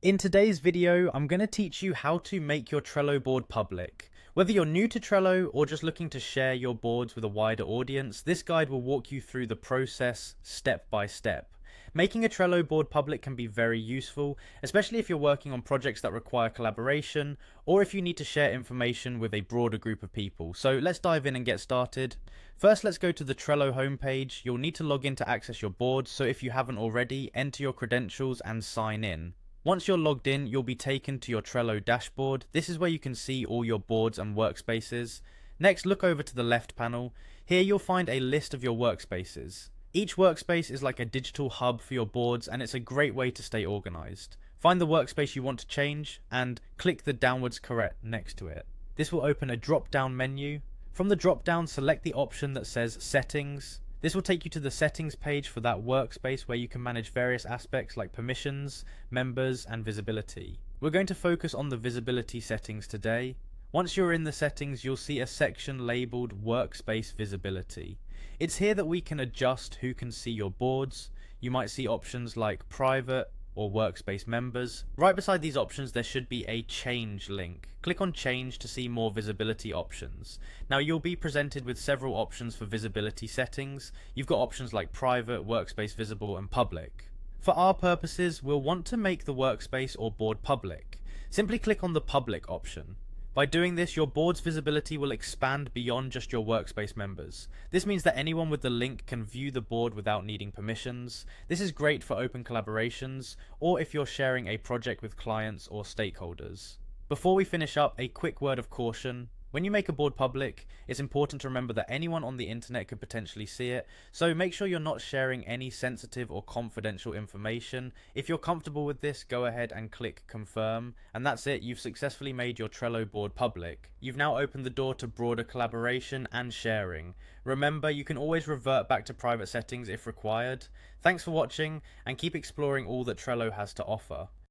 In today's video, I'm going to teach you how to make your Trello board public. Whether you're new to Trello or just looking to share your boards with a wider audience, this guide will walk you through the process step by step. Making a Trello board public can be very useful, especially if you're working on projects that require collaboration or if you need to share information with a broader group of people. So let's dive in and get started. First, let's go to the Trello homepage. You'll need to log in to access your board, so if you haven't already, enter your credentials and sign in. Once you're logged in, you'll be taken to your Trello dashboard. This is where you can see all your boards and workspaces. Next, look over to the left panel. Here you'll find a list of your workspaces. Each workspace is like a digital hub for your boards, and it's a great way to stay organized. Find the workspace you want to change and click the downwards correct next to it. This will open a drop-down menu. From the drop-down, select the option that says Settings. This will take you to the settings page for that workspace where you can manage various aspects like permissions, members, and visibility. We're going to focus on the visibility settings today. Once you're in the settings, you'll see a section labeled Workspace Visibility. It's here that we can adjust who can see your boards. You might see options like private or workspace members. Right beside these options there should be a change link. Click on change to see more visibility options. Now you'll be presented with several options for visibility settings. You've got options like private, workspace visible, and public. For our purposes, we'll want to make the workspace or board public. Simply click on the public option. By doing this, your board's visibility will expand beyond just your workspace members. This means that anyone with the link can view the board without needing permissions. This is great for open collaborations, or if you're sharing a project with clients or stakeholders. Before we finish up, a quick word of caution. When you make a board public, it's important to remember that anyone on the internet could potentially see it, so make sure you're not sharing any sensitive or confidential information. If you're comfortable with this, go ahead and click confirm, and that's it. You've successfully made your Trello board public. You've now opened the door to broader collaboration and sharing. Remember, you can always revert back to private settings if required. Thanks for watching, and keep exploring all that Trello has to offer.